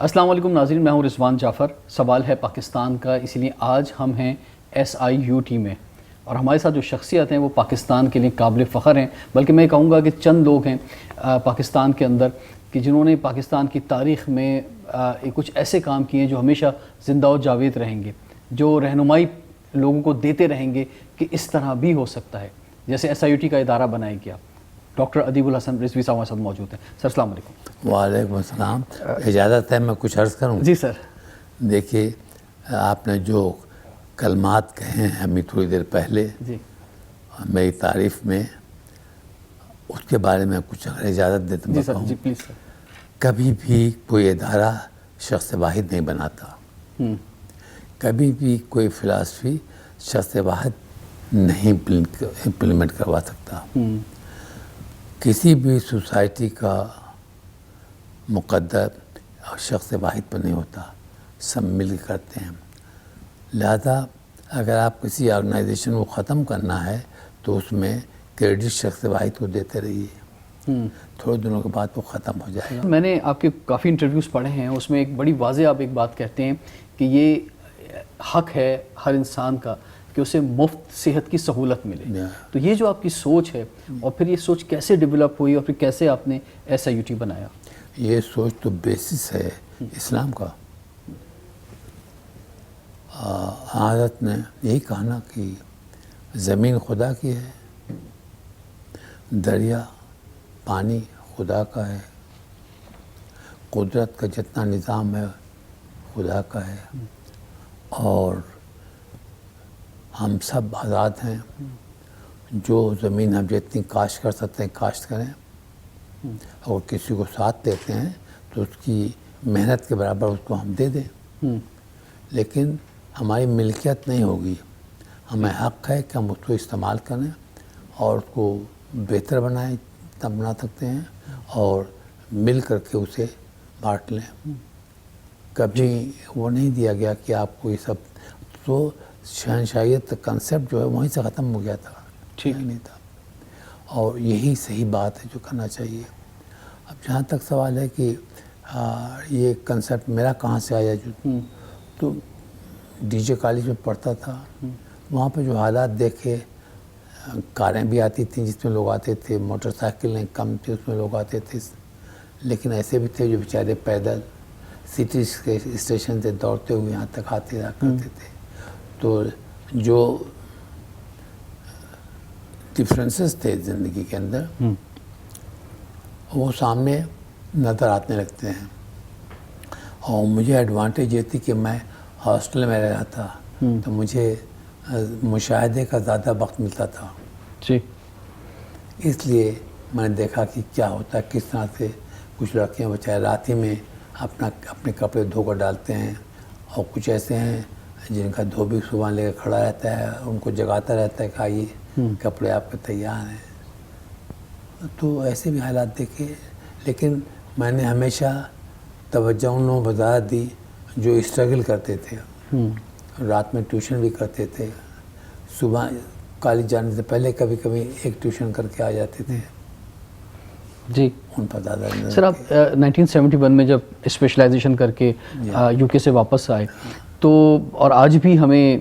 السلام علیکم ناظرین، میں ہوں رضوان جعفر۔ سوال ہے پاکستان کا، اس لیے آج ہم ہیں SIUT میں، اور ہمارے ساتھ جو شخصیت ہیں وہ پاکستان کے لیے قابل فخر ہیں، بلکہ میں کہوں گا کہ چند لوگ ہیں پاکستان کے اندر کہ جنہوں نے پاکستان کی تاریخ میں کچھ ایسے کام کیے ہیں جو ہمیشہ زندہ و جاوید رہیں گے، جو رہنمائی لوگوں کو دیتے رہیں گے کہ اس طرح بھی ہو سکتا ہے، جیسے SIUT کا ادارہ بنایا گیا۔ ڈاکٹر ادیب الحسن رضوی صاحب ہمارے ساتھ موجود ہیں۔ سر السلام علیکم۔ وعلیکم السلام۔ اجازت ہے میں کچھ عرض کروں؟ جی سر۔ دیکھیے، آپ نے جو کلمات کہے ہیں ابھی تھوڑی دیر پہلے جی میری تعریف میں، اس کے بارے میں کچھ اگر اجازت دے تو جی میں سر۔ کہوں۔ جی پلیز سر۔ کبھی بھی کوئی ادارہ شخص واحد نہیں بناتا، کبھی بھی کوئی فلاسفی شخص واحد نہیں امپلیمنٹ کروا سکتا۔ کسی بھی سوسائٹی کا مقدر شخص واحد پر نہیں ہوتا، سب مل کے کرتے ہیں۔ لہذا اگر آپ کسی آرگنائزیشن کو ختم کرنا ہے تو اس میں کریڈٹ شخص واحد کو دیتے رہیے، تھوڑے دنوں کے بعد وہ ختم ہو جائے گا۔ میں نے آپ کے کافی انٹرویوز پڑھے ہیں، اس میں ایک بڑی واضح آپ ایک بات کہتے ہیں کہ یہ حق ہے ہر انسان کا کہ اسے مفت صحت کی سہولت ملے۔ تو یہ جو آپ کی سوچ ہے، اور پھر یہ سوچ کیسے ڈیولپ ہوئی اور پھر کیسے آپ نے SIUT بنایا؟ یہ سوچ تو بیسس ہے اسلام کا۔ حضرت نے یہی کہا نا کہ زمین خدا کی ہے، دریا پانی خدا کا ہے، قدرت کا جتنا نظام ہے خدا کا ہے، اور ہم سب آزاد ہیں۔ جو زمین ہم جتنی کاشت کر سکتے ہیں کاشت کریں، اور کسی کو ساتھ دیتے ہیں تو اس کی محنت کے برابر اس کو ہم دے دیں، لیکن ہماری ملکیت نہیں ہوگی۔ ہمیں حق ہے کہ ہم اس کو استعمال کریں اور اس کو بہتر بنائیں، تب بنا سکتے ہیں، اور مل کر کے اسے بانٹ لیں۔ کبھی وہ نہیں دیا گیا کہ آپ کو یہ سب، تو شہنشاہیت کنسیپٹ جو ہے وہیں سے ختم ہو گیا تھا، ٹھیک نہیں تھا، اور یہی صحیح بات ہے جو کرنا چاہیے۔ اب جہاں تک سوال ہے کہ یہ کنسیپٹ میرا کہاں سے آیا، تو DJ کالج میں پڑھتا تھا، وہاں پہ جو حالات دیکھے، کاریں بھی آتی تھیں جس میں لوگ آتے تھے، موٹر سائیکلیں کم تھے اس میں لوگ آتے تھے، لیکن ایسے بھی تھے جو بیچارے پیدل سٹی کے اسٹیشن سے دوڑتے ہوئے یہاں تک آتے رہا کرتے تھے۔ تو جو ڈفرینسز تھے زندگی کے اندر وہ سامنے نظر آنے لگتے ہیں، اور مجھے ایڈوانٹیج یہ تھی کہ میں ہاسٹل میں رہا تھا، تو مجھے مشاہدے کا زیادہ وقت ملتا تھا، جی اس لیے میں نے دیکھا کہ کیا ہوتا ہے، کس طرح سے کچھ لڑکیاں بچائے رات ہی میں اپنے کپڑے دھو کر ڈالتے ہیں، اور کچھ ایسے ہیں جن کا دھوبی صبح لے کے کھڑا رہتا ہے، ان کو جگاتا رہتا ہے کہ آئیے کپڑے آپ کے تیار ہیں۔ تو ایسے بھی حالات دیکھے، لیکن میں نے ہمیشہ توجہ ان لوگوں کو زیادہ دی جو اسٹرگل کرتے تھے، رات میں ٹیوشن بھی کرتے تھے، صبح کالج جانے سے پہلے کبھی کبھی ایک ٹیوشن کر کے آ جاتے تھے۔ جی ان پر زیادہ سر، آپ 1971 میں جب اسپیشلائزیشن کر کے UK سے واپس آئے، تو اور آج بھی ہمیں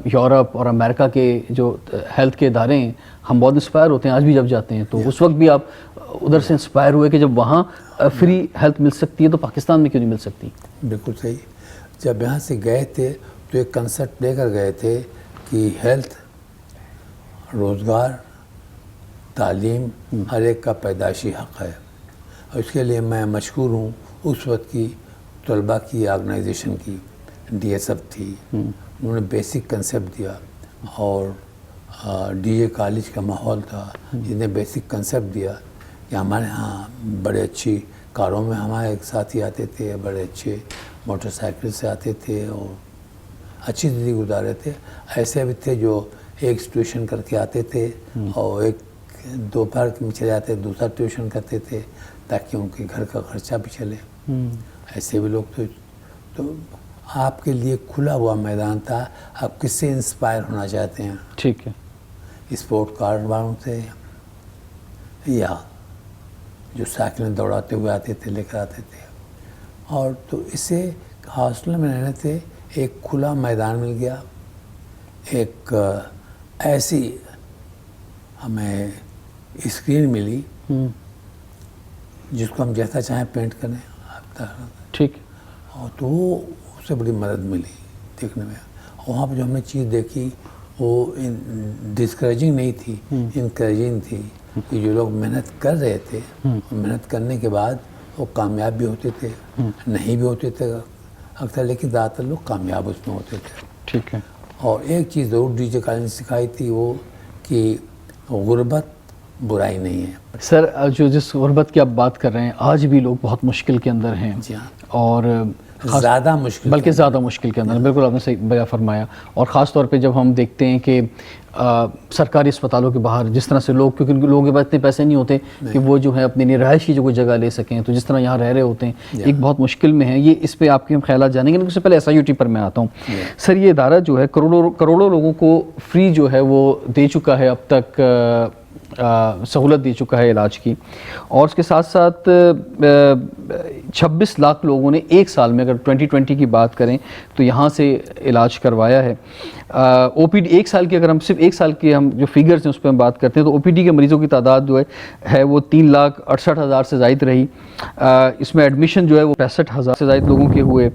یورپ اور امریکہ کے جو ہیلتھ کے ادارے ہیں، ہم بہت انسپائر ہوتے ہیں آج بھی جب جاتے ہیں، تو اس وقت بھی آپ ادھر سے انسپائر ہوئے کہ جب وہاں فری ہیلتھ مل سکتی ہے تو پاکستان میں کیوں نہیں مل سکتی؟ بالکل صحیح۔ جب یہاں سے گئے تھے تو ایک کنسیپٹ لے کر گئے تھے کہ ہیلتھ، روزگار، تعلیم ہر ایک کا پیدائشی حق ہے، اور اس کے لیے میں مشکور ہوں اس وقت کی طلباء کی آرگنائزیشن کی، DSF تھی، انہوں نے بیسک کنسیپٹ دیا، اور DJ کالج کا ماحول تھا جس نے بیسک کنسیپٹ دیا کہ ہمارے ہاں بڑے اچھی کاروں میں ہمارے ایک ساتھی آتے تھے، بڑے اچھے موٹر سائیکل سے آتے تھے، اور اچھی زندگی گزارے تھے۔ ایسے بھی تھے جو ایک ٹیوشن کر کے آتے تھے، اور ایک دوپہر میں چلے جاتے، دوسرا ٹیوشن کرتے تھے تاکہ ان کے گھر کا خرچہ بھی چلے۔ ایسے بھی لوگ تو آپ کے لیے کھلا ہوا میدان تھا، آپ کس سے انسپائر ہونا چاہتے ہیں؟ ٹھیک ہے۔ اسپورٹ کار والوں سے، یا جو سائیکلیں دوڑاتے ہوئے آتے تھے لے کر آتے تھے، اور تو اس سے ہاسٹل میں رہنے سے ایک کھلا میدان مل گیا، ایک ایسی ہمیں اسکرین ملی جس کو ہم جیسا چاہیں پینٹ کریں، ٹھیک، اور تو وہ اس سے بڑی مدد ملی دیکھنے میں. وہاں پہ جو ہم نے چیز دیکھی وہ ڈسکریجنگ نہیں تھی، انکریجنگ تھی کہ جو لوگ محنت کر رہے تھے، محنت کرنے کے بعد وہ کامیاب بھی ہوتے تھے، نہیں بھی ہوتے تھے اکثر، لیکن زیادہ تر لوگ کامیاب اس میں ہوتے تھے. ٹھیک ہے. اور ایک چیز ضرور ڈی جے کالج نے سکھائی تھی، وہ کہ غربت برائی نہیں ہے. سر جو جس غربت کی آپ بات کر رہے ہیں، آج بھی لوگ بہت مشکل کے اندر ہیں. جی ہاں، اور زیادہ مشکل، بلکہ زیادہ مشکل کے اندر. بالکل آپ نے صحیح بیان فرمایا. اور خاص طور پہ جب ہم دیکھتے ہیں کہ سرکاری اسپتالوں کے باہر جس طرح سے لوگ، کیونکہ لوگوں کے پاس اتنے پیسے نہیں ہوتے کہ وہ جو ہے اپنی رہائش کی جو کوئی جگہ لے سکیں، تو جس طرح یہاں رہ رہے ہوتے ہیں ایک بہت مشکل میں ہیں. یہ اس پہ آپ کے ہم خیالات جانیں گے، لیکن اس سے پہلے SIUT پر میں آتا ہوں. سر یہ ادارہ جو ہے کروڑوں لوگوں کو فری جو ہے وہ دے چکا ہے، اب تک سہولت دے چکا ہے علاج کی، اور اس کے ساتھ ساتھ 26 لاکھ لوگوں نے ایک سال میں، اگر 2020 کی بات کریں تو یہاں سے علاج کروایا ہے. OPD ایک سال کی، اگر ہم صرف ایک سال کے ہم جو فیگرز ہیں اس پہ ہم بات کرتے ہیں تو OPD کے مریضوں کی تعداد جو ہے وہ 3,68,000 سے زائد رہی. اس میں ایڈمیشن جو ہے وہ 65,000 سے زائد لوگوں کے ہوئے،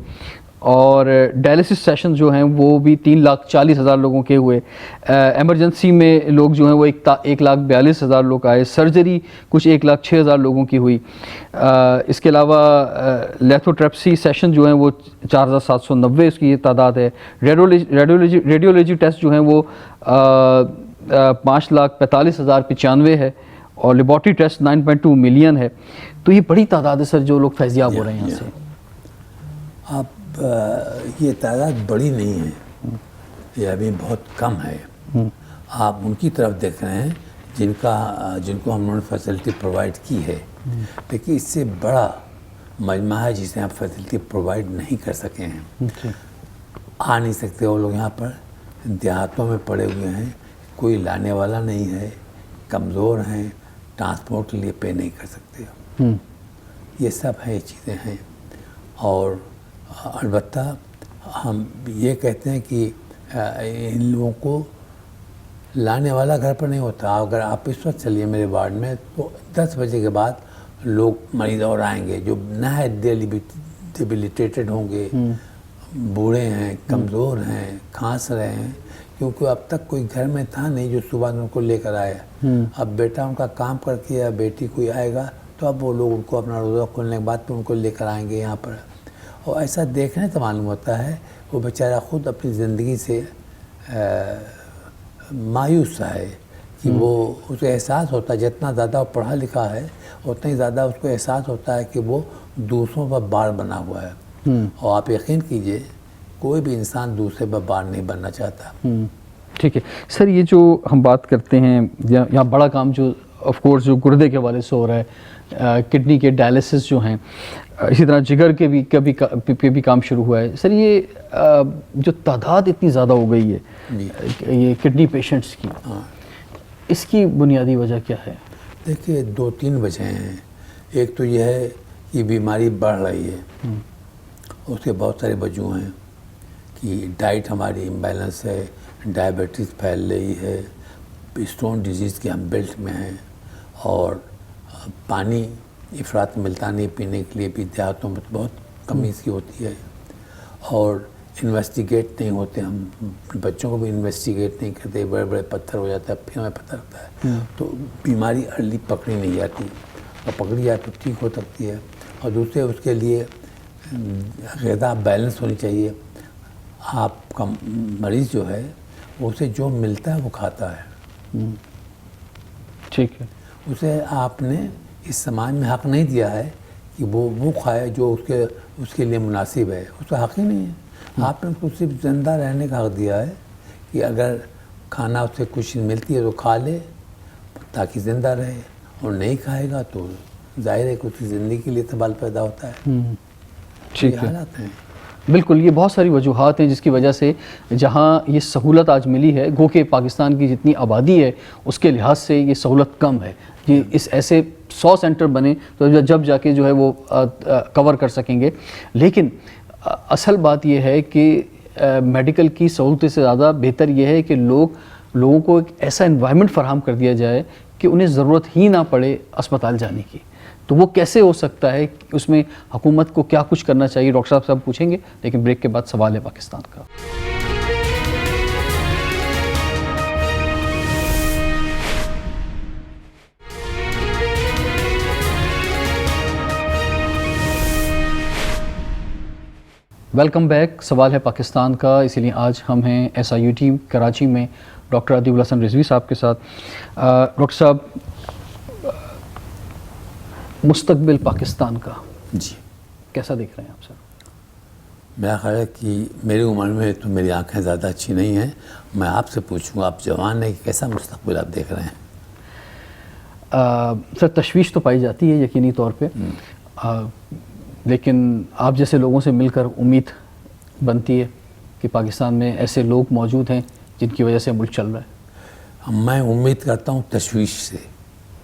اور ڈائلسس سیشن جو ہیں وہ بھی 3,40,000 لوگوں کے ہوئے. ایمرجنسی میں لوگ جو ہیں وہ 1,42,000 لوگ آئے. سرجری کچھ 1,06,000 لوگوں کی ہوئی. اس کے علاوہ لیتھوٹریپسی سیشن جو ہیں وہ 4,790 اس کی یہ تعداد ہے. ریڈیولوجی ٹیسٹ جو ہیں وہ 5,45,095 ہے، اور لیبارٹری ٹیسٹ 9.2 ملین ہے. تو یہ بڑی تعداد ہے سر جو لوگ فیضیاب ہو رہے ہیں یہاں سے. اب یہ تعداد بڑی نہیں ہے، یہ ابھی بہت کم ہے. آپ ان کی طرف دیکھ رہے ہیں جن کو ہم نے فیسلٹی پرووائڈ کی ہے، لیکن اس سے بڑا مجمع ہے جسے آپ فیسلٹی پرووائڈ نہیں کر سکے ہیں. آ نہیں سکتے وہ لوگ یہاں پر، دیہاتوں میں پڑے ہوئے ہیں، کوئی لانے والا نہیں ہے، کمزور ہیں، ٹرانسپورٹ کے لیے پے نہیں کر سکتے. یہ سب ہے چیزیں ہیں. اور البتہ ہم یہ کہتے ہیں کہ ان لوگوں کو لانے والا گھر پر نہیں ہوتا. اگر آپ اس وقت چلیے میرے وارڈ میں تو 10 بجے کے بعد لوگ مریض اور آئیں گے جو نہایت ڈیبلیٹیٹڈ ہوں گے، بوڑھے ہیں، کمزور ہیں، کھانس رہے ہیں، کیونکہ اب تک کوئی گھر میں تھا نہیں جو صبح ان کو لے کر آیا. اب بیٹا ان کا کام کر کے یا بیٹی کوئی آئے گا تو اب وہ لوگ ان کو اپنا روزہ کھولنے کے بعد پھر ان کو لے کر آئیں گے یہاں پر. اور ایسا دیکھنے تو معلوم ہوتا ہے وہ بیچارہ خود اپنی زندگی سے مایوس سا ہے کہ وہ اسے احساس ہوتا ہے جتنا زیادہ وہ پڑھا لکھا ہے اتنا ہی زیادہ اس کو احساس ہوتا ہے کہ وہ دوسروں پر بار بنا ہوا ہے. اور آپ یقین کیجئے کوئی بھی انسان دوسرے پر بار نہیں بننا چاہتا. ٹھیک ہے سر. یہ جو ہم بات کرتے ہیں یہاں بڑا کام جو آف کورس جو گردے کے حوالے سے ہو رہا ہے، کڈنی کے ڈائلسس جو ہیں، اسی طرح جگر کے بھی کام شروع ہوا ہے. سر یہ جو تعداد اتنی زیادہ ہو گئی ہے یہ کڈنی پیشنٹس کی، اس کی بنیادی وجہ کیا ہے؟ دیکھیے 2-3 وجہ ہیں. ایک تو یہ ہے کہ بیماری بڑھ رہی ہے، اس کے بہت سارے وجوہ ہیں کہ ڈائٹ ہماری امبیلنس ہے، ڈائبٹیز پھیل رہی ہے، اسٹون ڈیزیز کے ہم بیلٹ میں ہیں، اور پانی افراط ملتا نہیں پینے کے لیے بھی دیہاتوں میں بہت کمی اس کی ہوتی ہے. اور انویسٹیگیٹ نہیں ہوتے، ہم بچوں کو بھی انویسٹیگیٹ نہیں کرتے، بڑے بڑے پتھر ہو جاتا ہے، پھر ہمیں پتہ ہوتا ہے. تو بیماری ارلی پکڑی نہیں جاتی، اور پکڑی جائے تو ٹھیک ہو سکتی ہے. اور دوسرے اس کے لیے غذا بیلنس ہونی چاہیے. آپ کا مریض جو ہے اسے جو ملتا ہے وہ کھاتا ہے. ٹھیک ہے. اسے آپ نے اس سماج میں حق نہیں دیا ہے کہ وہ کھائے جو اس کے لیے مناسب ہے، اس کا حق ہی نہیں ہے. آپ نے اس کو صرف زندہ رہنے کا حق دیا ہے کہ اگر کھانا اس سے کچھ ملتی ہے تو کھا لے تاکہ زندہ رہے، اور نہیں کھائے گا تو ظاہر ہے کہ اس کی زندگی کے لیے سوال پیدا ہوتا ہے. ٹھیک یہ ہے. حالات ہیں. بالکل. یہ بہت ساری وجوہات ہیں جس کی وجہ سے جہاں یہ سہولت آج ملی ہے، گو کہ پاکستان کی جتنی آبادی ہے اس کے لحاظ سے یہ سہولت کم ہے. یہ اس ایسے 100 سینٹر بنے تو جب جا کے جو ہے وہ کور کر سکیں گے. لیکن اصل بات یہ ہے کہ میڈیکل کی سہولتیں سے زیادہ بہتر یہ ہے کہ لوگوں کو ایک ایسا انوائرمنٹ فراہم کر دیا جائے کہ انہیں ضرورت ہی نہ پڑے اسپتال جانے کی. تو وہ کیسے ہو سکتا ہے, اس میں حکومت کو کیا کچھ کرنا چاہیے, ڈاکٹر صاحب پوچھیں گے, لیکن بریک کے بعد سوال ہے پاکستان کا. Welcome back. سوال ہے پاکستان کا, اسی لیے آج ہم ہیں SIUT کراچی میں ڈاکٹر ادیب الحسن رضوی صاحب کے ساتھ. ڈاکٹر صاحب, مستقبل پاکستان کا جی کیسا دیکھ رہے ہیں آپ سر؟ میرا خیال ہے کہ میری عمر میں تو میری آنکھیں زیادہ اچھی نہیں ہیں. میں آپ سے پوچھوں, آپ جوان ہیں, کہ کیسا مستقبل آپ دیکھ رہے ہیں؟ سر تشویش تو پائی جاتی ہے یقینی طور پہ, لیکن آپ جیسے لوگوں سے مل کر امید بنتی ہے کہ پاکستان میں ایسے لوگ موجود ہیں جن کی وجہ سے ملک چل رہا ہے. میں امید کرتا ہوں تشویش سے.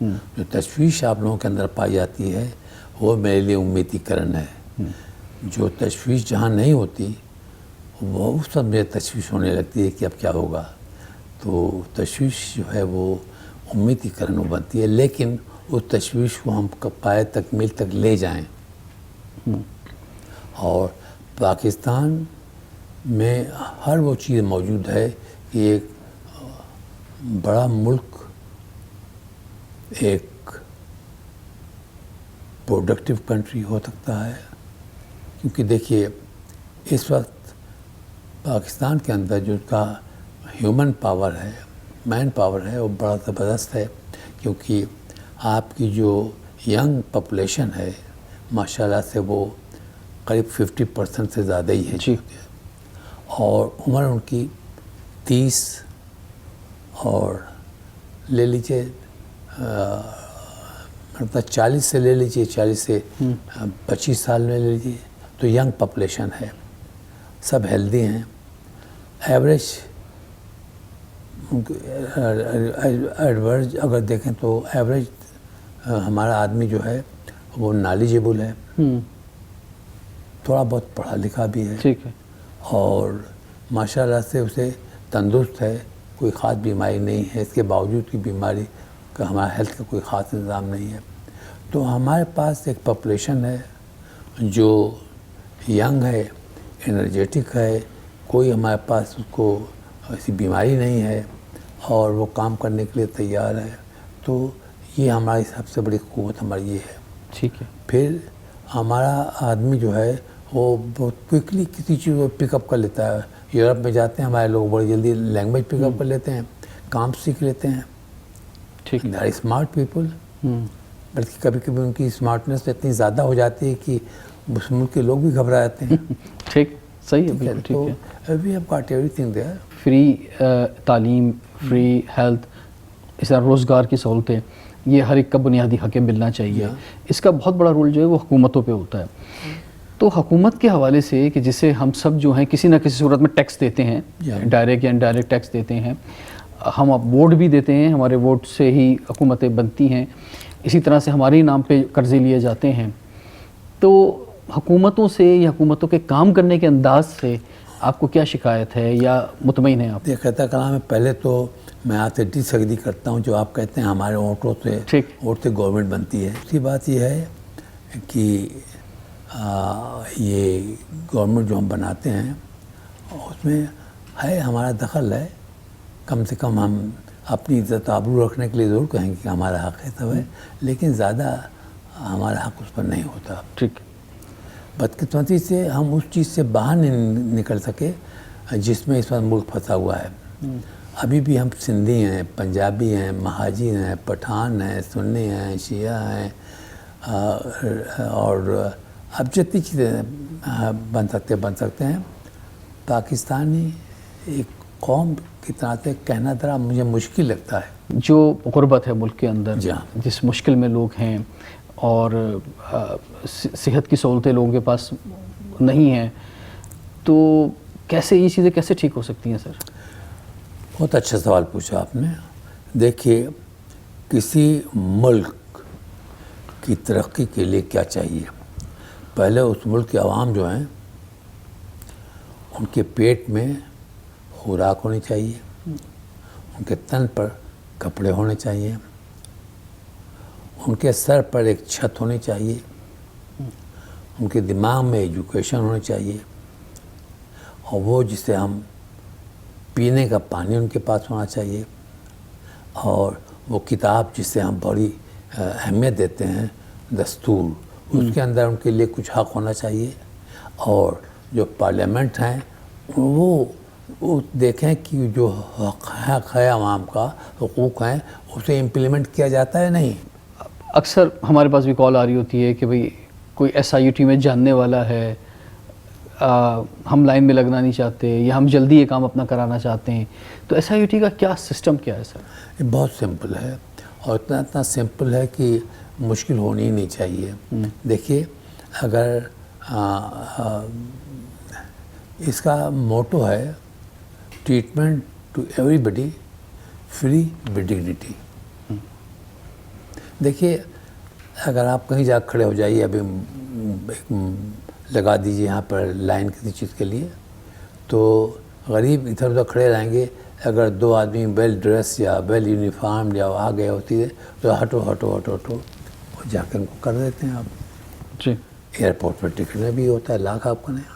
جو تشویش آپ لوگوں کے اندر پائی جاتی ہے وہ میرے لیے امید کی کرن ہے. جو تشویش جہاں نہیں ہوتی وہ اس وقت مجھے تشویش ہونے لگتی ہے کہ اب کیا ہوگا. تو تشویش جو ہے وہ امید کی کرن بنتی ہے, لیکن اس تشویش کو ہم پائے تکمیل تک لے جائیں. اور پاکستان میں ہر وہ چیز موجود ہے کہ ایک بڑا ملک ایک پروڈکٹیو کنٹری ہو سکتا ہے. کیونکہ دیکھیے اس وقت پاکستان کے اندر جو کا ہیومن پاور ہے, مین پاور ہے, وہ بڑا زبردست ہے. کیونکہ آپ کی جو ینگ پاپولیشن ہے ماشاءاللہ سے وہ قریب 50% سے زیادہ ہی ہے. جی. اور عمر ان کی 30 اور لے لیجیے مطلب 40 سے لے لیجیے, 40 سے 25 سال میں لے لیجیے, تو ینگ پاپولیشن ہے, سب ہیلدی ہیں. ایوریج ایڈورج اگر دیکھیں تو ایوریج ہمارا آدمی جو ہے وہ نالیجیبل ہے, تھوڑا بہت پڑھا لکھا بھی ہے. ٹھیک ہے. اور ماشاءاللہ سے اسے تندرست ہے, کوئی خاص بیماری نہیں ہے. اس کے باوجود کی بیماری کا ہمارا ہیلتھ کا کوئی خاص نظام نہیں ہے. تو ہمارے پاس ایک پاپولیشن ہے جو ینگ ہے, انرجیٹک ہے, کوئی ہمارے پاس اس کو ایسی بیماری نہیں ہے اور وہ کام کرنے کے لیے تیار ہے. تو یہ ہماری سب سے بڑی قوت ہماری یہ ہے. ٹھیک ہے. پھر ہمارا آدمی جو ہے وہ بہت کوئکلی کسی چیز کو پک اپ کر لیتا ہے. یورپ میں جاتے ہیں ہمارے لوگ بڑی جلدی لینگویج پک اپ کر لیتے ہیں, کام سیکھ لیتے ہیں. ٹھیک ہے. They are smart people. بلکہ کبھی کبھی ان کی اسمارٹنیس اتنی زیادہ ہو جاتی ہے کہ اس ملک کے لوگ بھی گھبرا جاتے ہیں. ٹھیک, صحیح ہے, بالکل ٹھیک ہے. We have got everything there. Free تعلیم, فری ہیلتھ, اس طرح روزگار کی سہولتیں, یہ ہر ایک کا بنیادی حق ملنا چاہیے. اس کا بہت بڑا رول جو ہے وہ حکومتوں پہ ہوتا ہے. تو حکومت کے حوالے سے کہ جسے ہم سب جو ہیں کسی نہ کسی صورت میں ٹیکس دیتے ہیں, ڈائریکٹ یا انڈائریکٹ ٹیکس دیتے ہیں, ہم اب ووٹ بھی دیتے ہیں, ہمارے ووٹ سے ہی حکومتیں بنتی ہیں, اسی طرح سے ہمارے ہی نام پہ قرضے لیے جاتے ہیں. تو حکومتوں سے یا حکومتوں کے کام کرنے کے انداز سے آپ کو کیا شکایت ہے یا مطمئن ہیں آپ؟ کہتا کلام ہے, پہلے تو میں آپ سے ڈس ایگری کرتا ہوں. جو آپ کہتے ہیں ہمارے ووٹوں سے ووٹ سے گورنمنٹ بنتی ہے. دوسری بات یہ ہے کہ یہ گورنمنٹ جو ہم بناتے ہیں اس میں ہے ہمارا دخل ہے. کم سے کم ہم اپنی عزت آبرو رکھنے کے لیے ضرور کہیں گے کہ ہمارا حق ہے سب ہے, لیکن زیادہ ہمارا حق اس پر نہیں ہوتا. ٹھیک. بدقسمتی سے ہم اس چیز سے باہر نہیں نکل سکے جس میں اس وقت ملک پھنسا ہوا ہے. ابھی بھی ہم سندھی ہیں, پنجابی ہیں, مہاجی ہیں, پٹھان ہیں, سنی ہیں, شیعہ ہیں, اور اب جتنی چیزیں بن سکتے ہیں. پاکستانی ایک قوم کی طرح سے کہنا ذرا مجھے مشکل لگتا ہے. جو غربت ہے ملک کے اندر, جس مشکل میں لوگ ہیں اور صحت کی سہولتیں لوگوں کے پاس نہیں ہیں, تو کیسے یہ چیزیں کیسے ٹھیک ہو سکتی ہیں سر؟ بہت اچھا سوال پوچھا آپ نے. دیکھیے, کسی ملک کی ترقی کے لیے کیا چاہیے. پہلے اس ملک کے عوام جو ہیں ان کے پیٹ میں خوراک ہونی چاہیے, ان کے تن پر کپڑے ہونے چاہیے, ان کے سر پر ایک چھت ہونی چاہیے, ان کے دماغ میں ایجوکیشن ہونی چاہیے, اور وہ جسے ہم پینے کا پانی ان کے پاس ہونا چاہیے, اور وہ کتاب جسے ہم بڑی اہمیت دیتے ہیں دستور, اس کے اندر ان کے لیے کچھ حق ہونا چاہیے. اور جو پارلیمنٹ ہیں وہ دیکھیں کہ جو حق ہے عوام کا, حقوق ہیں, اسے امپلیمنٹ کیا جاتا ہے نہیں. اکثر ہمارے پاس بھی کال آ رہی ہوتی ہے کہ بھئی کوئی SIUT میں جاننے والا ہے, ہم لائن میں لگنا نہیں چاہتے, یا ہم جلدی یہ کام اپنا کرانا چاہتے ہیں, تو SIUT کا کیا سسٹم کیا ہے سر؟ یہ بہت سمپل ہے, اور اتنا سمپل ہے کہ مشکل ہونی ہی نہیں چاہیے. دیکھیے, اگر اس کا موٹو ہے treatment to everybody free with dignity. دیکھیے, اگر آپ کہیں جا کھڑے ہو جائیے, ابھی ایک لگا دیجیے یہاں پر لائن کسی چیز کے لیے, تو غریب ادھر ادھر کھڑے رہیں گے. اگر دو آدمی ویل ڈریس یا ویل یونیفارم یا آ گئے ہوتی ہے تو ہٹو ہٹو ہٹو ہٹو اور جا کے ان کو کر دیتے ہیں. آپ جی, ایئرپورٹ پر ٹکٹ میں بھی ہوتا ہے, لاکھ آپ کو نہیں,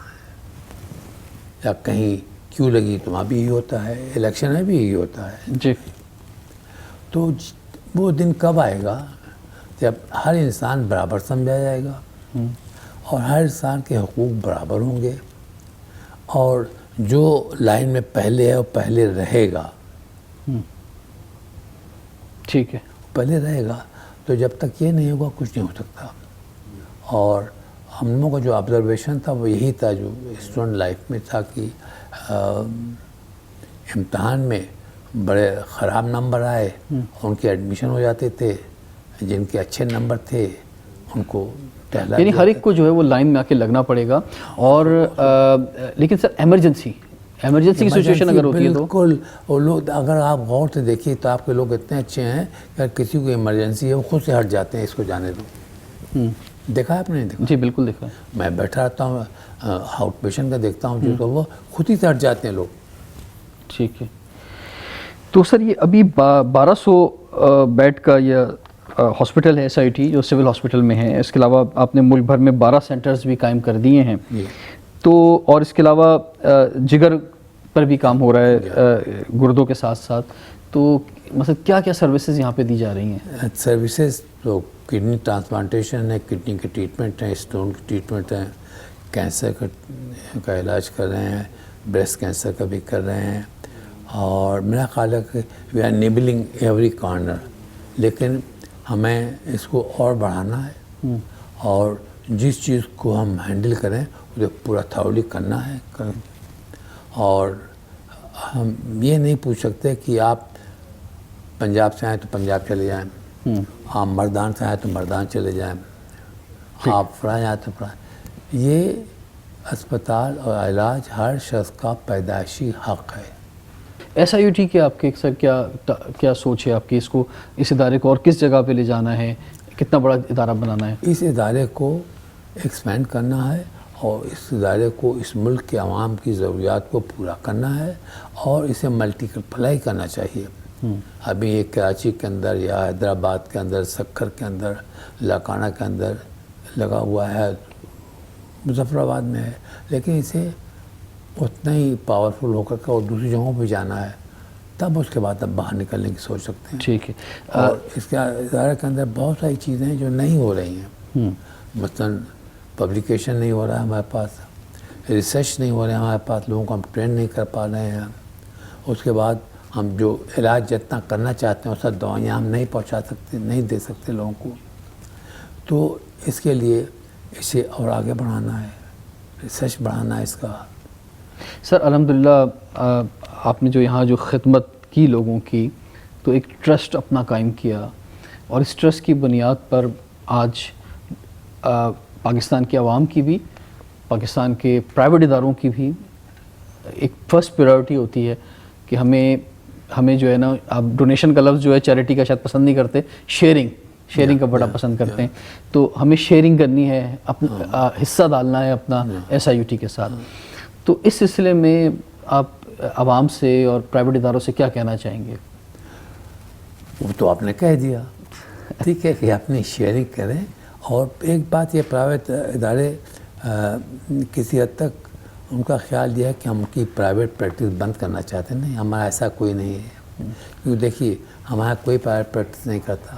یا کہیں کیوں لگی تو وہاں بھی یہی ہوتا ہے, الیکشن میں بھی یہی ہوتا ہے. جی, تو وہ دن کب آئے گا جب ہر انسان برابر سمجھا جائے گا, اور ہر انسان کے حقوق برابر ہوں گے, اور جو لائن میں پہلے ہے وہ پہلے رہے گا. ٹھیک ہے, پہلے رہے گا. تو جب تک یہ نہیں ہوگا کچھ نہیں ہو سکتا. اور ہم لوگوں کا جو آبزرویشن تھا وہ یہی تھا جو اسٹوڈنٹ لائف میں تھا, کہ امتحان میں بڑے خراب نمبر آئے, ان کے ایڈمیشن ہو جاتے تھے, جن کے اچھے نمبر تھے ان کو ٹہلا, یعنی ہر ایک کو جو ہے وہ لائن میں آ کے لگنا پڑے گا. اور لیکن سر ایمرجنسی کی سچویشن اگر ہوتی ہے تو بالکل, وہ لوگ اگر آپ غور سے دیکھیے تو آپ کے لوگ اتنے اچھے ہیں کہ کسی کو ایمرجنسی ہے وہ خود سے ہٹ جاتے ہیں, اس کو جانے دو. دیکھا ہے آپ نے؟ دیکھا؟ جی بالکل دیکھا ہے. میں بیٹھا رہتا ہوں, آؤٹ پیشنٹ کا دیکھتا ہوں جو, تو وہ خود ہی سے ہٹ جاتے ہیں لوگ. ٹھیک ہے. تو سر یہ ابھی 1200 بیڈ کا یہ ہاسپٹل ہے SIUT جو سول ہاسپٹل میں ہے. اس کے علاوہ آپ نے ملک بھر میں 12 سینٹرز بھی قائم کر دیے ہیں. تو اور اس کے علاوہ جگر پر بھی کام ہو رہا ہے گردوں کے ساتھ ساتھ. تو مثلا کیا کیا سروسز یہاں پہ دی جا رہی ہیں؟ سروسز تو کڈنی ٹرانسپلانٹیشن ہے, کڈنی کے ٹریٹمنٹ ہیں, اسٹون کی ٹریٹمنٹ ہیں, کینسر کا علاج کر رہے ہیں, بریسٹ کینسر کا بھی کر رہے ہیں. اور میرا خیال ہے کہ وی آر نیبلنگ ایوری کارنر. لیکن ہمیں اس کو اور بڑھانا ہے, اور جس چیز کو ہم ہینڈل کریں اسے پورا تھرولی کرنا ہے. اور ہم یہ نہیں پوچھ سکتے کہ آپ پنجاب سے آئیں تو پنجاب چلے جائیں, آپ مردان سے آئیں تو مردان چلے جائیں, آپ فلاں آئیں تو فلاں. یہ اسپتال اور علاج ہر شخص کا پیدائشی حق ہے. SIUT کے آپ کے سر کیا سوچ ہے آپ کی, اس ادارے کو اور کس جگہ پہ لے جانا ہے, کتنا بڑا ادارہ بنانا ہے؟ اس ادارے کو ایکسپینڈ کرنا ہے, اور اس ادارے کو اس ملک کے عوام کی ضروریات کو پورا کرنا ہے, اور اسے ملٹی پلائی کرنا چاہیے. ابھی یہ کراچی کے اندر یا حیدرآباد کے اندر, سکھر کے اندر, لاکانہ کے اندر لگا ہوا ہے, مظفر آباد میں ہے, لیکن اسے اتنا ہی پاورفل ہو کر کے اور دوسری جگہوں پہ جانا ہے, تب اس کے بعد اب باہر نکلنے کی سوچ سکتے ہیں. ٹھیک ہے. اور اس کے ادارے کے اندر بہت ساری چیزیں ہیں جو نہیں ہو رہی ہیں. مثلاً پبلیکیشن نہیں ہو رہا ہے ہمارے پاس, ریسرچ نہیں ہو رہا ہے ہمارے پاس, لوگوں کو ہم ٹرین نہیں کر پا رہے ہیں. اس کے بعد ہم جو علاج جتنا کرنا چاہتے ہیں اس طرح دوائیاں ہم نہیں پہنچا سکتے, نہیں دے سکتے لوگوں کو. تو اس کے لیے اسے اور آگے بڑھانا ہے, ریسرچ بڑھانا ہے اس کا. سر الحمدللہ آپ نے جو یہاں جو خدمت کی لوگوں کی, تو ایک ٹرسٹ اپنا قائم کیا, اور اس ٹرسٹ کی بنیاد پر آج پاکستان کی عوام کی بھی, پاکستان کے پرائیویٹ اداروں کی بھی ایک فرسٹ پریورٹی ہوتی ہے کہ ہمیں جو ہے نا, آپ ڈونیشن کا لفظ جو ہے چیریٹی کا شاید پسند نہیں کرتے, شیئرنگ کا بڑا پسند کرتے ہیں. تو ہمیں شیئرنگ کرنی ہے, اپنا حصہ ڈالنا ہے اپنا SIUT کے ساتھ. تو اس سلسلے میں آپ عوام سے اور پرائیویٹ اداروں سے کیا کہنا چاہیں گے؟ وہ تو آپ نے کہہ دیا, ٹھیک ہے کہ اپنی شیئرنگ کریں. اور ایک بات یہ پرائیویٹ ادارے کسی حد تک ان کا خیال یہ ہے کہ ہم کی پرائیویٹ پریکٹس بند کرنا چاہتے ہیں. نہیں, ہمارا ایسا کوئی نہیں ہے. کیونکہ دیکھیے ہمارا کوئی پرائیویٹ پریکٹس نہیں کرتا,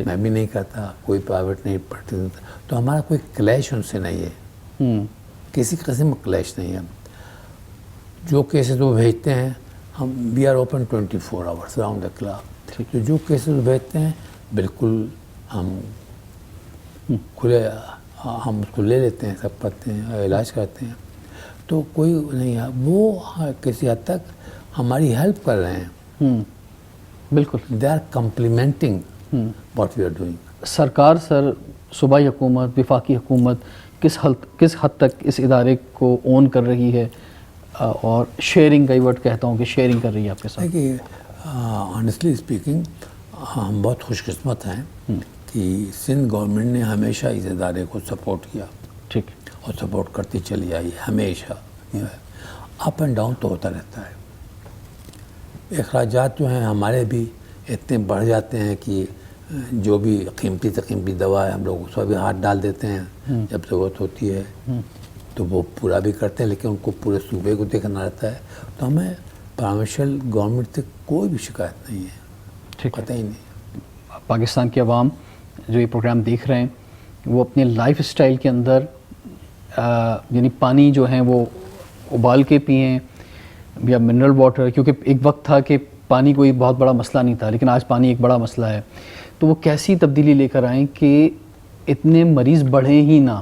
میں بھی نہیں کرتا, کوئی پرائیویٹ نہیں پریکٹس نہیں کرتا. تو ہمارا کوئی کلیش ان سے نہیں ہے, کسی قسم کا کلیش نہیں ہے. جو کیسز وہ بھیجتے ہیں ہم we are open 24 hours around the clock. تو جو کیسز وہ بھیجتے ہیں بالکل ہم کھلے ہم اس کو لے لیتے ہیں, سب پڑھتے ہیں, علاج کرتے ہیں. تو کوئی نہیں ہے, وہ کسی حد تک ہماری ہیلپ کر رہے ہیں. بالکل, they are complementing what we are doing. سرکار سر, صوبائی حکومت, وفاقی حکومت کس حد تک اس ادارے کو اون کر رہی ہے اور شیئرنگ کا ورڈ کہتا ہوں کہ شیئرنگ کر رہی ہے آپ کے ساتھ؟ دیکھیے آنیسٹلی اسپیکنگ ہم بہت خوش قسمت ہیں کہ سندھ گورنمنٹ نے ہمیشہ اس ادارے کو سپورٹ کیا. ٹھیک, اور سپورٹ کرتی چلی آئی ہمیشہ. اپ اینڈ ڈاؤن تو ہوتا رہتا ہے. اخراجات جو ہیں ہمارے بھی اتنے بڑھ جاتے ہیں کہ جو بھی قیمتی سے قیمتی دوا ہے ہم لوگ اس پر بھی ہاتھ ڈال دیتے ہیں جب ضرورت ہوتی ہے, تو وہ پورا بھی کرتے ہیں, لیکن ان کو پورے صوبے کو دیکھنا رہتا ہے. تو ہمیں پروونشل گورنمنٹ سے کوئی بھی شکایت نہیں ہے, پتہ ہی نہیں. پاکستان کی عوام جو یہ پروگرام دیکھ رہے ہیں وہ اپنے لائف اسٹائل کے اندر یعنی پانی جو ہیں وہ ابال کے پئیں یا منرل واٹر, کیونکہ ایک وقت تھا کہ پانی کوئی بہت بڑا مسئلہ نہیں تھا, لیکن آج پانی ایک بڑا مسئلہ ہے. تو وہ کیسی تبدیلی لے کر آئیں کہ اتنے مریض بڑھیں ہی نہ,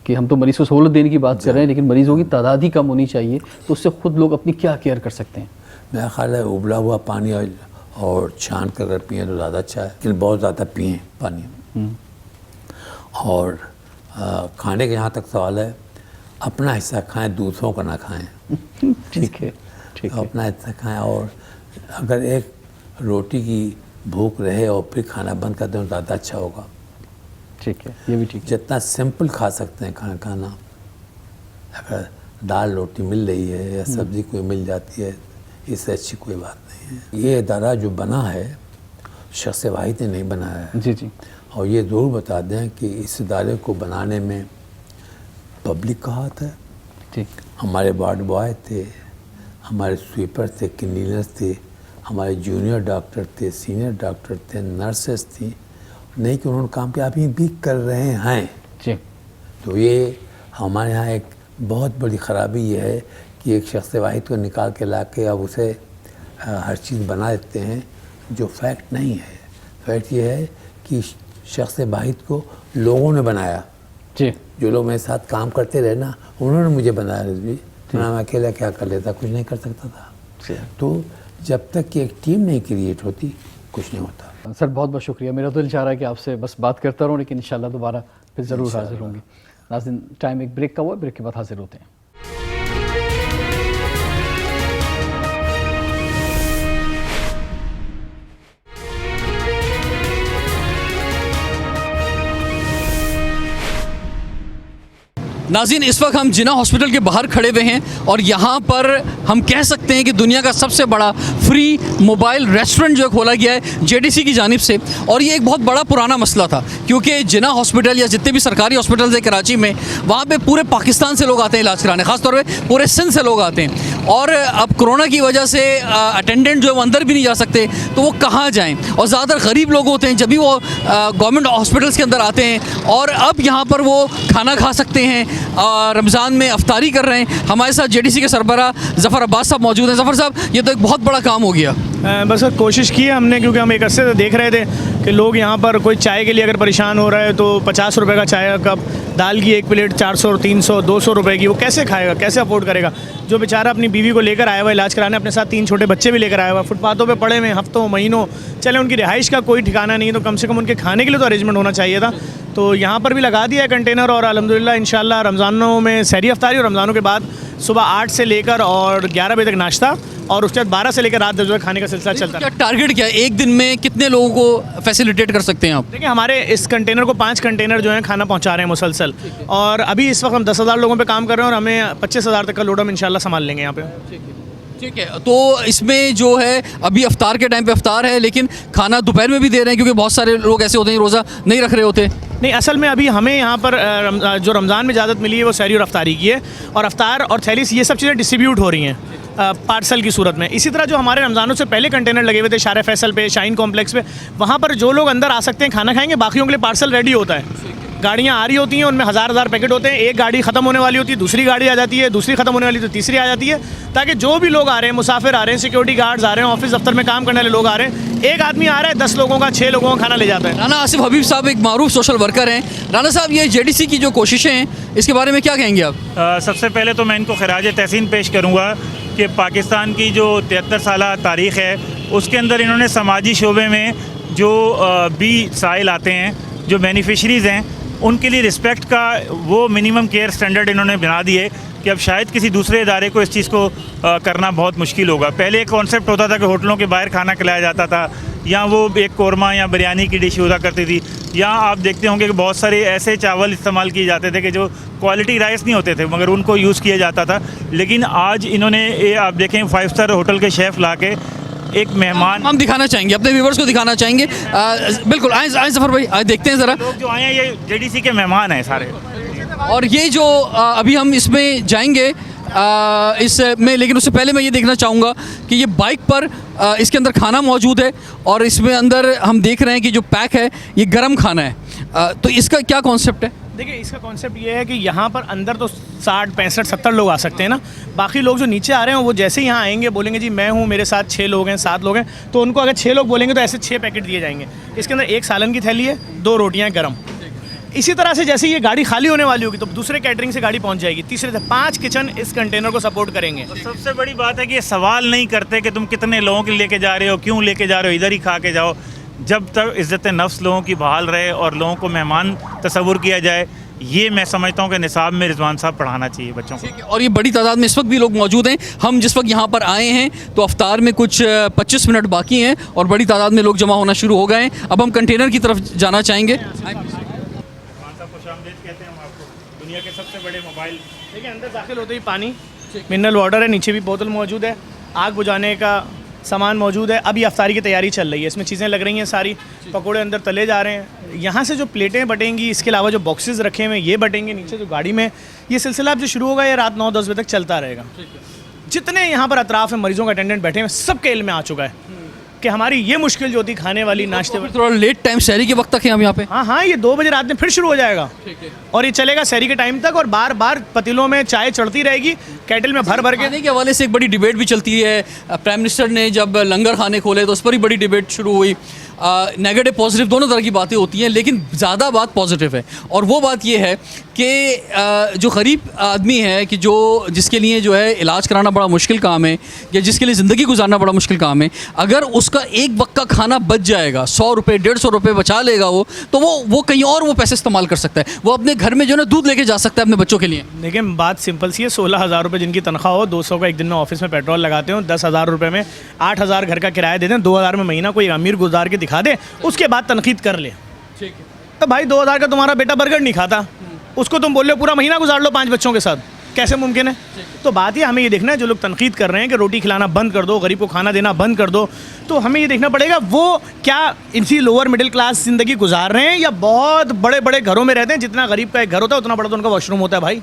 کہ ہم تو مریض کو سہولت دینے کی بات کر رہے ہیں لیکن مریضوں کی تعداد ہی کم ہونی چاہیے. تو اس سے خود لوگ اپنی کیا کیئر کر سکتے ہیں؟ میرا خیال ہے ابلا ہوا پانی اور چھان کر اگر پئیں تو زیادہ اچھا ہے, لیکن بہت زیادہ پئیں پانی. اور کھانے کے یہاں تک سوال ہے, اپنا حصہ کھائیں, دوسروں کا نہ کھائیں. ٹھیک ہے, اپنا حصہ کھائیں. اور اگر ایک روٹی کی بھوک رہے اور پھر کھانا بند کر دیں تو زیادہ اچھا ہوگا. ٹھیک ہے, یہ بھی ٹھیک ہے. جتنا سمپل کھا سکتے ہیں کھانا, اگر دال روٹی مل رہی ہے یا سبزی کوئی مل جاتی ہے, اس سے اچھی کوئی بات نہیں ہے. یہ ادارہ جو بنا ہے شخص واحد نے نہیں بنایا ہے. جی جی. اور یہ ضرور بتا دیں کہ اس ادارے کو بنانے میں پبلک کا ہاتھ ہے. ٹھیک, ہمارے وارڈ بوائے تھے, ہمارے سویپر تھے, کلینرز تھے, ہمارے جونیئر ڈاکٹر تھے, سینئر ڈاکٹر تھے, نرسز تھیں. نہیں کہ انہوں نے کام کیا, ابھی بھی کر رہے ہیں. جی. تو یہ ہمارے یہاں ایک بہت بڑی خرابی یہ ہے کہ ایک شخص واحد کو نکال کے لا کے اب اسے ہر چیز بنا دیتے ہیں, جو فیکٹ نہیں ہے. فیکٹ یہ ہے کہ شخص واحد کو لوگوں نے بنایا. جی. جو لوگ میرے ساتھ کام کرتے رہے نا, انہوں نے مجھے بنایا. رضوی میں اکیلا کیا کر لیتا, کچھ نہیں کر سکتا تھا. تو جب تک کہ ایک ٹیم نہیں کریٹ ہوتی کچھ نہیں ہوتا. سر بہت بہت شکریہ. میرا دل چاہ رہا ہے کہ آپ سے بس بات کرتا رہوں, لیکن انشاءاللہ دوبارہ پھر ضرور حاضر ہوں گے. ناظرین, ٹائم ایک بریک کا ہوا, بریک کے بعد حاضر ہوتے ہیں. ناظرین, اس وقت ہم جناح ہاسپٹل کے باہر کھڑے ہوئے ہیں اور یہاں پر ہم کہہ سکتے ہیں کہ دنیا کا سب سے بڑا فری موبائل ریسٹورنٹ جو کھولا گیا ہے JDC کی جانب سے. اور یہ ایک بہت بڑا پرانا مسئلہ تھا, کیونکہ جناح ہاسپٹل یا جتنے بھی سرکاری ہاسپٹلز ہیں کراچی میں, وہاں پہ پورے پاکستان سے لوگ آتے ہیں علاج کرانے, خاص طور پہ پورے سندھ سے لوگ آتے ہیں. اور اب کرونا کی وجہ سے اٹینڈنٹ جو ہے وہ اندر بھی نہیں جا سکتے, تو وہ کہاں جائیں. اور زیادہ تر غریب لوگ ہوتے ہیں, جب بھی وہ گورنمنٹ ہاسپٹلس کے اندر آتے ہیں. اور اب یہاں پر وہ کھانا کھا سکتے ہیں, رمضان میں افطاری کر رہے ہیں. ہمارے ساتھ JDC کے سربراہ ظفر عباس صاحب موجود ہیں. ظفر صاحب, یہ تو ایک بہت بڑا کام ہو گیا. بس کوشش کی ہے ہم نے, کیونکہ ہم ایک عرصے سے دیکھ رہے تھے کہ لوگ یہاں پر کوئی چائے کے لیے اگر پریشان ہو رہا ہے تو 50 روپے کا چائے کا کپ, دال کی ایک پلیٹ 400 300 200 روپے کی, وہ کیسے کھائے گا, کیسے افورڈ کرے گا. جو بیچارہ اپنی بیوی کو لے کر آیا ہوا علاج کرانے, اپنے ساتھ 3 چھوٹے بچے بھی لے کر آیا ہوا, فٹ پاتھوں پہ پڑے ہوئے ہفتوں مہینوں, چلے ان کی رہائش کا کوئی ٹھکانہ نہیں ہے, تو کم سے کم ان کے کھانے کے لیے تو ارینجمنٹ ہونا چاہیے تھا. تو یہاں پر بھی لگا دیا ہے کنٹینر, اور الحمدللہ انشاءاللہ رمضانوں میں سحری افطاری اور رمضانوں کے بعد صبح 8 سے لے کر اور 11 بجے تک ناشتہ اور اس کے بعد 12 سے لے کر رات 10 بجے کھانے کا سلسلہ چلتا کیا ہے. ٹارگیٹ کیا ہے ایک دن میں کتنے لوگوں کو فیسیلیٹیٹ کر سکتے ہیں آپ؟ دیکھیں ہمارے اس کنٹینر کو 5 کنٹینر جو ہیں کھانا پہنچا رہے ہیں مسلسل, اور ابھی اس وقت ہم 10,000 لوگوں پہ کام کر رہے ہیں, اور ہمیں 25,000 تک کا لوڈ ہم انشاءاللہ سنبھال لیں گے یہاں پہ. ٹھیک ہے, تو اس میں جو ہے ابھی افطار کے ٹائم پہ افطار ہے, لیکن کھانا دوپہر میں بھی دے رہے ہیں, کیونکہ بہت سارے لوگ ایسے ہوتے ہیں روزہ نہیں رکھ رہے ہوتے. نہیں, اصل میں ابھی ہمیں یہاں پر جو رمضان میں اجازت ملی ہے وہ سحری اور افطاری کی ہے, اور افطار اور تھیلی یہ سب چیزیں ڈسٹریبیوٹ ہو رہی ہیں پارسل کی صورت میں. اسی طرح جو ہمارے رمضانوں سے پہلے کنٹینر لگے ہوئے تھے شارع فیصل پہ, شاہین کمپلیکس پہ, وہاں پر جو لوگ اندر آ سکتے ہیں کھانا کھائیں گے, باقیوں کے لیے پارسل ریڈی ہوتا ہے. گاڑیاں آ رہی ہوتی ہیں, ان میں ہزار پیکٹ ہوتے ہیں, ایک گاڑی ختم ہونے والی ہوتی ہے, دوسری گاڑی آ جاتی ہے, دوسری ختم ہونے والی تو تیسری آ جاتی ہے, تاکہ جو بھی لوگ آ رہے ہیں, مسافر آ رہے ہیں, سیکورٹی گارڈز آ رہے ہیں, آفس دفتر میں کام کرنے والے لوگ آ رہے ہیں, ایک آدمی آ رہا ہے 10 لوگوں کا 6 لوگوں کا کھانا لے جاتا ہے. رانا آصف حبیب صاحب ایک معروف سوشل ورکر ہیں. رانا صاحب, یہ JDC کی جو کوششیں ہیں اس کے بارے میں کیا کہیں گے آپ؟ سب سے پہلے تو میں ان کو خراج تحسین پیش کروں گا کہ پاکستان کی جو 73 سالہ تاریخ ہے اس کے اندر انہوں نے سماجی شعبے میں جو بھی سائل آتے ہیں, جو بینیفیشریز ہیں, ان کے لیے رسپیکٹ کا وہ منیمم کیئر سٹینڈرڈ انہوں نے بنا دیے کہ اب شاید کسی دوسرے ادارے کو اس چیز کو کرنا بہت مشکل ہوگا. پہلے ایک کانسیپٹ ہوتا تھا کہ ہوٹلوں کے باہر کھانا کھلایا جاتا تھا, یا وہ ایک قورمہ یا بریانی کی ڈش ہوا کرتی تھی, یا آپ دیکھتے ہوں گے کہ بہت سارے ایسے چاول استعمال کیے جاتے تھے کہ جو کوالٹی رائس نہیں ہوتے تھے مگر ان کو یوز کیا جاتا تھا. لیکن آج انہوں نے آپ دیکھیں 5 اسٹار ہوٹل کے شیف لا کے ایک مہمان ہم دکھانا چاہیں گے, اپنے ویورز کو دکھانا چاہیں گے. بالکل, آئیں ظفر بھائی, آئیں دیکھتے ہیں ذرا. لوگ جو آئے ہیں یہ JDC کے مہمان ہیں سارے. اور یہ جو ابھی ہم اس میں جائیں گے اس میں, لیکن اس سے پہلے میں یہ دیکھنا چاہوں گا کہ یہ بائک پر اس کے اندر کھانا موجود ہے, اور اس میں اندر ہم دیکھ رہے ہیں کہ جو پیک ہے یہ گرم کھانا ہے. تو اس کا کیا کانسیپٹ ہے؟ دیکھیں اس کا کانسیپٹ یہ ہے کہ یہاں پر اندر تو 60 65 70 لوگ آ سکتے ہیں نا, باقی لوگ جو نیچے آ رہے ہیں وہ جیسے ہی یہاں آئیں گے بولیں گے جی میں ہوں, میرے ساتھ 6 لوگ ہیں 7 لوگ ہیں, تو ان کو اگر 6 لوگ بولیں گے تو ایسے 6 پیکٹ دیے جائیں گے. اس کے اندر ایک سالن کی تھیلی ہے, 2 روٹیاں گرم. اسی طرح سے جیسے یہ گاڑی خالی ہونے والی ہوگی تو دوسرے کیٹرنگ سے گاڑی پہنچ جائے گی, تیسرے سے 5 کچن اس کنٹینر کو سپورٹ کریں گے. سب سے بڑی بات ہے کہ یہ سوال نہیں کرتے کہ تم کتنے لوگوں کے لے کے جا رہے ہو, کیوں لے کے جا رہے ہو, ادھر ہی کھا کے جاؤ. جب تک عزت نفس لوگوں کی بحال رہے اور لوگوں کو مہمان تصور کیا جائے, یہ میں سمجھتا ہوں کہ نصاب میں رضوان صاحب پڑھانا چاہیے بچوں کو. اور یہ بڑی تعداد میں اس وقت بھی لوگ موجود ہیں. ہم جس وقت یہاں پر آئے ہیں تو افطار میں کچھ 25 منٹ باقی ہیں اور بڑی تعداد میں لوگ جمع ہونا شروع ہو گئے ہیں. اب ہم کنٹینر کی طرف جانا چاہیں گے. خوش آمدید کہتے ہیں ہم آپ کو. دنیا کے سب سے بڑے موبائل, دیکھیں اندر داخل ہوتے ہی پانی, منرل واٹر ہے, نیچے بھی بوتل موجود ہے, آگ بجھانے کا سامان موجود ہے. ابھی افطاری کی تیاری چل رہی ہے, اس میں چیزیں لگ رہی ہیں ساری, پکوڑے اندر تلے جا رہے ہیں. یہاں سے جو پلیٹیں بٹیں گی, اس کے علاوہ جو باکسز رکھے ہوئے ہیں یہ بٹیں گے نیچے جو گاڑی میں. یہ سلسلہ اب جو شروع ہوگا یہ رات 9-10 بجے تک چلتا رہے گا. جتنے یہاں پر اطراف میں مریضوں کا اٹینڈنٹ بیٹھے ہیں سب کے علم میں آ چکا ہے کہ ہماری یہ مشکل جو ہوتی کھانے والی ناشتے والی. تھوڑا لیٹ ٹائم سحری کے وقت تک ہیں ہم یہاں پہ. ہاں یہ 2 بجے رات میں پھر شروع ہو جائے گا, اور یہ چلے گا سحری کے ٹائم تک, اور بار بار پتیلوں میں چائے چڑھتی رہے گی, کیٹل میں بھر کے. کھانے کے حوالے سے ایک بڑی ڈیبیٹ بھی چلتی ہے. پرائم منسٹر نے جب لنگر خانے کھولے تو اس پر ہی بڑی ڈیبیٹ شروع ہوئی. نیگیٹو پازیٹیو دونوں طرح کی باتیں ہوتی ہیں, لیکن زیادہ بات پازیٹیو ہے, اور وہ بات یہ ہے کہ جو غریب آدمی ہے کہ جس کے لیے جو ہے علاج کرانا بڑا مشکل کام ہے, یا جس کے لیے زندگی گزارنا بڑا مشکل کام ہے, اگر اس کا ایک وقت کا کھانا بچ جائے گا, 100 روپے 150 روپے بچا لے گا وہ, تو وہ کہیں اور وہ پیسے استعمال کر سکتا ہے. وہ اپنے گھر میں جو ہے نا دودھ لے کے جا سکتا ہے اپنے بچوں کے لیے. دیکھیں بات سمپل سی ہے, 16,000 روپے جن کی تنخواہ ہو, 200 کا ایک دن میں آفس میں پیٹرول لگاتے ہوں, 10,000 روپے میں 8,000 گھر کا کرایہ دے دیں, 2,000 میں مہینہ کوئی امیر گزار کے دکھا دے, اس کے بعد تنقید کر لے. تو بھائی 2,000 کا تمہارا بیٹا برگر نہیں کھاتا, اس کو تم بول رہے ہو پورا مہینہ گزار لو 5 بچوں کے ساتھ, کیسے ممکن ہے؟ تو بات یہ ہمیں یہ دیکھنا ہے, جو لوگ تنقید کر رہے ہیں کہ روٹی کھلانا بند کر دو, غریب کو کھانا دینا بند کر دو, تو ہمیں یہ دیکھنا پڑے گا وہ کیا اسی لوور مڈل کلاس زندگی گزار رہے ہیں, یا بہت بڑے بڑے گھروں میں رہتے ہیں. جتنا غریب کا ایک گھر ہوتا ہے اتنا بڑا تو ان کا واش روم ہوتا ہے بھائی.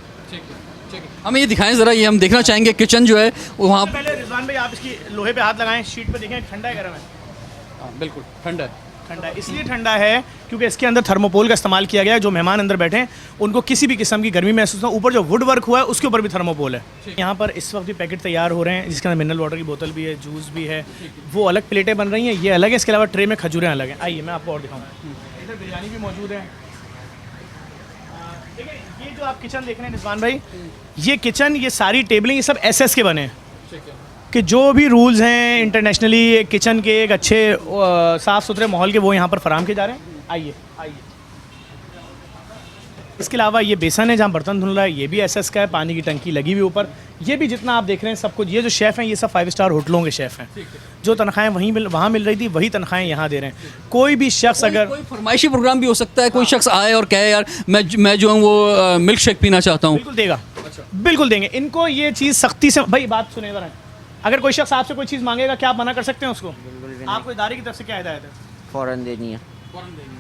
ہمیں یہ دکھائیں ذرا, یہ ہم دیکھنا چاہیں گے کچن جو ہے وہاں. پہلے رضوان بھائی آپ اس کی لوہے پہ ہاتھ لگائیں, شیٹ پہ دیکھیں ٹھنڈا ہے گرم ہے. بالکل ٹھنڈا ہے. ٹھنڈا ہے اس لیے ٹھنڈا ہے کیونکہ اس کے اندر تھرموپول کا استعمال کیا گیا ہے. جو مہمان اندر بیٹھے ہیں ان کو کسی بھی قسم کی گرمی محسوس نہ ہو. اوپر جو ووڈ ورک ہوا ہے اس کے اوپر بھی تھرموپول ہے. یہاں پر اس وقت بھی پیکٹ تیار ہو رہے ہیں جس کے اندر منرل واٹر کی بوتل بھی ہے, جوس بھی ہے, وہ الگ پلیٹیں بن رہی ہیں, یہ الگ ہے. اس کے علاوہ ٹرے میں کھجوریں الگ ہیں. آئیے میں آپ کو اور دکھاؤں. ادھر بریانی بھی موجود ہے. دیکھیں یہ جو آپ کچن دیکھ رہے ہیں رضوان بھائی, یہ کچن, یہ ساری ٹیبلیں, یہ سب SS کے بنے ہیں کہ جو بھی رولز ہیں انٹرنیشنلی کچن کے ایک اچھے صاف ستھرے ماحول کے وہ یہاں پر فراہم کیے جا رہے ہیں. آئیے اس کے علاوہ یہ بیسن ہے جہاں برتن دھل رہا ہے، یہ بھی ایس ایس کا ہے، پانی کی ٹنکی لگی ہوئی اوپر. یہ بھی جتنا آپ دیکھ رہے ہیں سب کچھ، یہ جو شیف ہیں یہ سب 5 اسٹار ہوٹلوں کے شیف ہیں. جو تنخواہیں وہاں مل رہی تھی وہی تنخواہیں یہاں دے رہے ہیں. کوئی بھی شخص اگر کوئی فرمائشی پروگرام بھی ہو سکتا ہے، کوئی شخص آئے اور کہے یار میں جو ہوں وہ ملک شیک پینا چاہتا ہوں، بالکل دے گا، بالکل دیں گے. ان کو یہ چیز سختی سے، بھائی بات سنیں ذرا، اگر کوئی شخص آپ سے کوئی چیز مانگے گا کیا آپ منع کر سکتے ہیں اس کو؟ آپ کو ادارے کی طرف سے کیا ہدایت ہے؟ فوراً دینی ہے.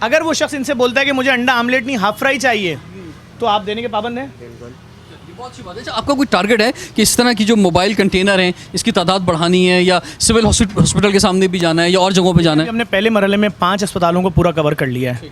اگر وہ شخص ان سے بولتا ہے کہ مجھے انڈا آملیٹ نہیں ہاف فرائی چاہیے تو آپ دینے کے پابند ہیں؟ بہت اچھی بات ہے. آپ کا کوئی ٹارگیٹ ہے کہ اس طرح کی جو موبائل کنٹینر ہیں اس کی تعداد بڑھانی ہے، یا سول ہاسپٹل کے سامنے بھی جانا ہے یا اور جگہوں پہ جانا ہے؟ ہم نے پہلے مرحلے میں 5 اسپتالوں کو پورا کور کر لیا ہے،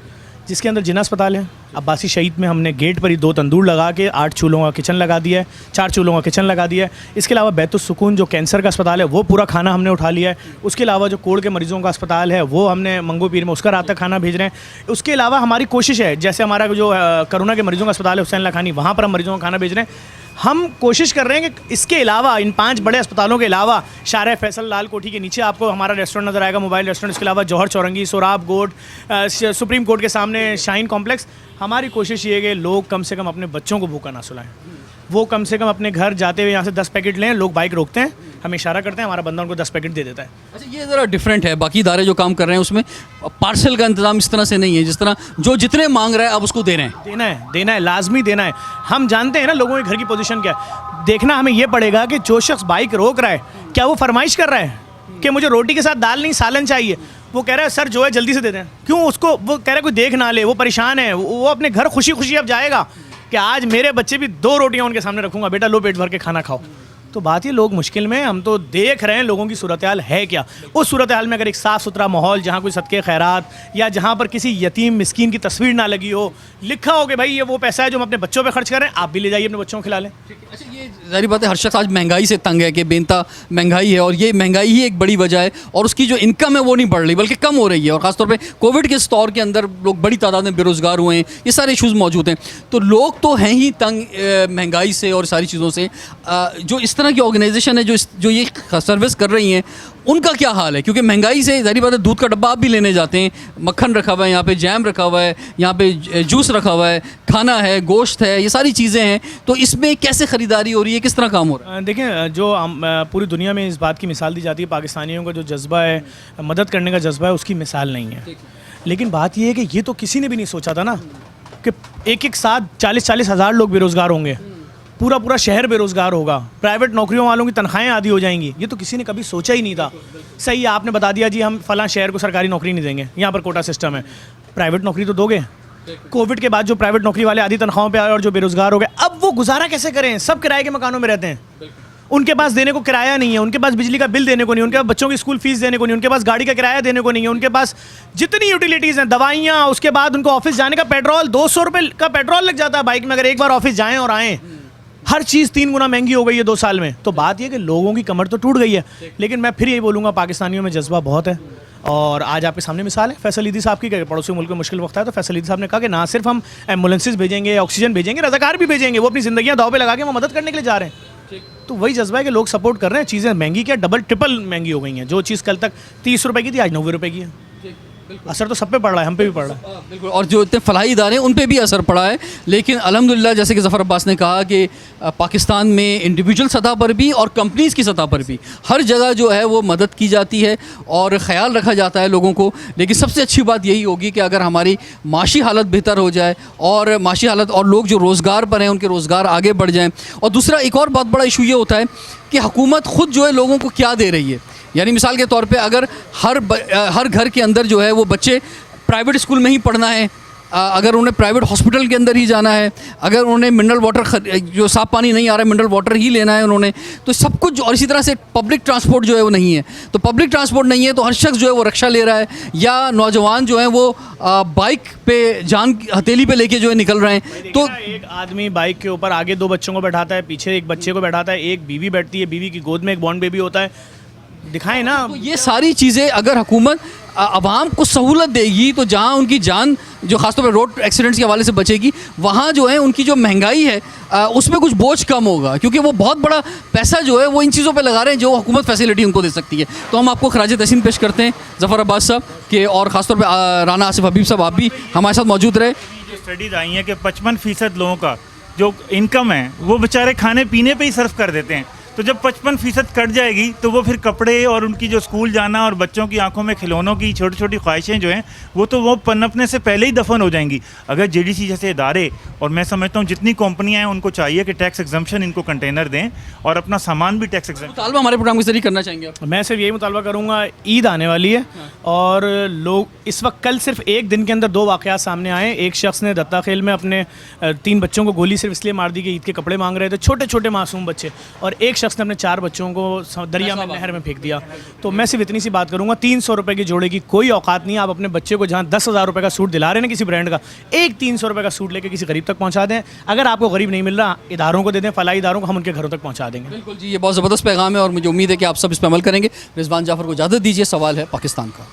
جس کے اندر جنا اسپتال ہے. عباسی شہید میں ہم نے گیٹ پر ہی 2 تندور لگا کے 8 چولہوں کا کچن لگا دیا ہے، 4 چولہوں کا کچن لگا دیا ہے. اس کے علاوہ بیت السکون جو کینسر کا اسپتال ہے وہ پورا کھانا ہم نے اٹھا لیا ہے. اس کے علاوہ جو کوڑ کے مریضوں کا اسپتال ہے وہ ہم نے منگو پیر میں اس کا رات تک کھانا بھیج رہے ہیں. اس کے علاوہ ہماری کوشش ہے، جیسے ہمارا جو کرونا کے مریضوں کا اسپتال ہے حسین اللہ خانی، وہاں پر ہم مریضوں کا کھانا بھیج رہے ہیں. ہم کوشش کر رہے ہیں کہ اس کے علاوہ ان 5 بڑے اسپتالوں کے علاوہ شارع فیصل لال کوٹھی کے نیچے آپ کو ہمارا ریسٹورنٹ نظر آئے گا، موبائل ریسٹورنٹ. اس کے علاوہ جوہر چورنگی، سوراب گوٹ، سپریم کورٹ کے سامنے شاہین کمپلیکس. ہماری کوشش یہ ہے کہ لوگ کم سے کم اپنے بچوں کو بھوکا نہ سلائیں. وہ کم سے کم اپنے گھر جاتے ہوئے یہاں سے 10 پیکٹ لیں. لوگ بائک روکتے ہیں، ہمیں اشارہ کرتے ہیں، ہمارا بندہ ان کو 10 پیکٹ دے دیتا ہے. اچھا یہ ذرا ڈفرینٹ ہے، باقی ادارے جو کام کر رہے ہیں اس میں پارسل کا انتظام اس طرح سے نہیں ہے، جس طرح جو جتنے مانگ رہا ہے آپ اس کو دے رہے ہیں. دینا ہے لازمی دینا ہے. ہم جانتے ہیں نا لوگوں کے گھر کی پوزیشن کیا ہے. دیکھنا ہمیں یہ پڑے گا کہ جو شخص بائک روک رہا ہے کیا وہ فرمائش کر رہا ہے کہ مجھے روٹی کے ساتھ دال نہیں سالن چاہیے. وہ کہہ رہا ہے سر جو ہے جلدی سے دے دیں. کیوں اس کو وہ کہہ رہا ہے کوئی دیکھ نہ لے، وہ پریشان ہے، وہ اپنے گھر خوشی خوشی اب جائے گا کہ آج میرے بچے بھی 2 روٹیاں ان کے سامنے رکھوں گا، بیٹا لو پیٹ بھر کے کھانا کھاؤ. تو بات یہ لوگ مشکل میں، ہم تو دیکھ رہے ہیں لوگوں کی صورتحال ہے کیا. اس صورتحال میں اگر ایک صاف ستھرا ماحول جہاں کوئی صدقے خیرات یا جہاں پر کسی یتیم مسکین کی تصویر نہ لگی ہو، لکھا ہو کہ بھائی یہ وہ پیسہ ہے جو ہم اپنے بچوں پہ خرچ کر رہے ہیں، آپ بھی لے جائیے اپنے بچوں کو کھلا لیں. اچھا یہ ظاہری بات ہے ہر شخص آج مہنگائی سے تنگ ہے کہ بے انتہا مہنگائی ہے، اور یہ مہنگائی ہی ایک بڑی وجہ ہے، اور اس کی جو انکم ہے وہ نہیں بڑھ رہی بلکہ کم ہو رہی ہے. اور خاص طور پہ کووڈ کے اس دور کے اندر لوگ بڑی تعداد میں بے روزگار ہوئے ہیں، یہ سارے ایشوز موجود ہیں. تو لوگ تو ہیں ہی تنگ مہنگائی سے اور ساری چیزوں سے. جو اس طرح کی آرگنائزیشن ہے جو یہ سروس کر رہی ہیں ان کا کیا حال ہے؟ کیونکہ مہنگائی سے ظاہری بات ہے دودھ کا ڈبہ آپ بھی لینے جاتے ہیں، مکھن رکھا ہوا ہے یہاں پہ، جیم رکھا ہوا ہے یہاں پہ، جوس رکھا ہوا ہے، کھانا ہے، گوشت ہے، یہ ساری چیزیں ہیں. تو اس میں کیسے خریداری ہو رہی ہے، کس طرح کام ہو رہا ہے؟ دیکھیں جو پوری دنیا میں اس بات کی مثال دی جاتی ہے، پاکستانیوں کا جو جذبہ ہے، مدد کرنے کا جذبہ ہے، اس کی مثال نہیں ہے. لیکن بات یہ ہے کہ یہ تو کسی نے بھی نہیں سوچا تھا نا کہ ایک ساتھ 40 ہزار لوگ بے روزگار ہوں گے، پورا شہر بے روزگار ہوگا، پرائیویٹ نوکریوں والوں کی تنخواہیں آدھی ہو جائیں گی. یہ تو کسی نے کبھی سوچا ہی نہیں تھا. صحیح ہے آپ نے بتا دیا جی ہم فلاں شہر کو سرکاری نوکری نہیں دیں گے، یہاں پر کوٹا سسٹم ہے، پرائیویٹ نوکری تو دو گے. کووڈ کے بعد جو پرائیویٹ نوکری والے آدھی تنخواہوں پہ آئے اور جو بے روزگار ہو گئے، اب وہ گزارا کیسے کریں؟ سب کرائے کے مکانوں میں رہتے ہیں، ان کے پاس دینے کو کرایہ نہیں ہے، ان کے پاس بجلی کا بل دینے کو نہیں، ان کے پاس بچوں کی اسکول فیس دینے کو نہیں، ان کے پاس گاڑی کا کرایہ دینے کو نہیں ہے، ان کے پاس جتنی یوٹیلیٹیز ہیں، دوائیاں، اس کے بعد ان کو آفس جانے کا پیٹرول، 200 روپے کا پیٹرول لگ جاتا ہے بائک میں اگر ایک بار آفس جائیں اور آئیں. ہر چیز 3 گنا مہنگی ہو گئی ہے 2 سال میں. تو بات یہ کہ لوگوں کی کمر تو ٹوٹ گئی ہے. لیکن میں پھر یہی بولوں گا پاکستانیوں میں جذبہ بہت ہے. اور آج آپ کے سامنے مثال ہے فیصل عیدی صاحب کی کہ پڑوسی ملک میں مشکل وقت ہے تو فیصل عیدی صاحب نے کہا کہ نہ صرف ہم ایمبولینسز بھیجیں گے، آکسیجن بھیجیں گے، رضاکار بھی بھیجیں گے. وہ اپنی زندگیاں داؤ پہ لگا کے وہ مدد کرنے کے لیے جا رہے ہیں. تو وہی جذبہ ہے کہ لوگ سپورٹ کر رہے ہیں. چیزیں مہنگی کیا ڈبل ٹرپل مہنگی ہو گئی ہیں. جو چیز کل تک 30 روپے کی تھی آج 90 روپے کی ہے. اثر تو سب پہ پڑ رہا ہے، ہم پہ بھی پڑ رہا ہے. بالکل. اور جو اتنے فلاحی ادارے ہیں ان پہ بھی اثر پڑا ہے. لیکن الحمدللہ جیسے کہ ظفر عباس نے کہا کہ پاکستان میں انڈیویجول سطح پر بھی اور کمپنیز کی سطح پر بھی ہر جگہ جو ہے وہ مدد کی جاتی ہے اور خیال رکھا جاتا ہے لوگوں کو. لیکن سب سے اچھی بات یہی ہوگی کہ اگر ہماری معاشی حالت بہتر ہو جائے اور معاشی حالت اور لوگ جو روزگار پر ہیں ان کے روزگار آگے بڑھ جائیں. اور دوسرا ایک اور بہت بڑا ایشو یہ ہوتا ہے کہ حکومت خود جو ہے لوگوں کو کیا دے رہی ہے. یعنی مثال کے طور پہ اگر ہر گھر کے اندر جو ہے وہ بچے پرائیویٹ اسکول میں ہی پڑھنا ہے، اگر انہیں پرائیویٹ ہاسپٹل کے اندر ہی جانا ہے، اگر انہیں منرل واٹر جو صاف پانی نہیں آ رہا ہے منرل واٹر ہی لینا ہے انہوں نے، تو سب کچھ. اور اسی طرح سے پبلک ٹرانسپورٹ جو ہے وہ نہیں ہے. تو پبلک ٹرانسپورٹ نہیں ہے تو ہر شخص جو ہے وہ رکشہ لے رہا ہے یا نوجوان جو ہیں وہ بائک پہ جان ہتھیلی پہ لے کے جو ہے نکل رہے ہیں. تو ایک آدمی بائک کے اوپر آگے 2 بچوں کو بیٹھاتا ہے، پیچھے ایک بچے کو بیٹھاتا ہے، ایک بیوی بیٹھتی ہے، بیوی کی گود میں ایک بورن بیبی ہوتا ہے. دکھائیں نا. یہ ساری چیزیں اگر حکومت عوام کو سہولت دے گی تو جہاں ان کی جان جو خاص طور پہ روڈ ایکسیڈنٹس کے حوالے سے بچے گی, وہاں جو ہے ان کی جو مہنگائی ہے اس میں کچھ بوجھ کم ہوگا, کیونکہ وہ بہت بڑا پیسہ جو ہے وہ ان چیزوں پہ لگا رہے ہیں جو حکومت فیسلٹی ان کو دے سکتی ہے. تو ہم آپ کو خراج تحسین پیش کرتے ہیں ظفر عباس صاحب کے, اور خاص طور پہ رانا آصف حبیب صاحب, آپ بھی ہمارے ساتھ موجود رہے. جو اسٹڈیز آئی ہیں کہ 55% لوگوں کا جو انکم ہے وہ بیچارے کھانے پینے پہ ہی صرف کر دیتے ہیں. تو جب 55% کٹ جائے گی تو وہ پھر کپڑے اور ان کی جو اسکول جانا اور بچوں کی آنکھوں میں کھلونوں کی چھوٹی چھوٹی خواہشیں جو ہیں وہ پنپنے سے پہلے ہی دفن ہو جائیں گی. اگر JDC جیسے ادارے, اور میں سمجھتا ہوں جتنی کمپنیاں ہیں ان کو چاہیے کہ ٹیکس ایگزمپشن ان کو کنٹینر دیں اور اپنا سامان بھی ٹیکس ایگزمپشن. مطالبہ ہمارے پروگرام کے ذریعے کرنا چاہیں گے آپ؟ میں صرف یہی مطالبہ کروں گا, عید آنے والی ہے اور لوگ اس وقت, کل صرف ایک دن کے اندر 2 واقعات سامنے آئے. ایک شخص نے دتا خیل میں اپنے 3 بچوں کو گولی صرف اس لیے مار دی کہ عید کے کپڑے مانگ رہے تھے, چھوٹے چھوٹے معصوم بچے, اور ایک شخص نے اپنے 4 بچوں کو دریا میں, نہر میں پھینک دیا. تو میں صرف اتنی سی بات کروں گا, 300 روپے کی جوڑے کی کوئی اوقات نہیں ہے. آپ اپنے بچے کو جہاں 10,000 روپے کا سوٹ دلا رہے ہیں نا کسی برانڈ کا, ایک 300 روپے کا سوٹ لے کے کسی غریب تک پہنچا دیں. اگر آپ کو غریب نہیں مل رہا, اداروں کو دے دیں, فلاحی اداروں کو, ہم ان کے گھروں تک پہنچا دیں گے. بالکل جی, یہ بہت زبردست پیغام ہے اور مجھے امید ہے کہ آپ سب اس پہ عمل کریں گے. رضوان جعفر کو اجازت دیجیے, سوال ہے پاکستان کا.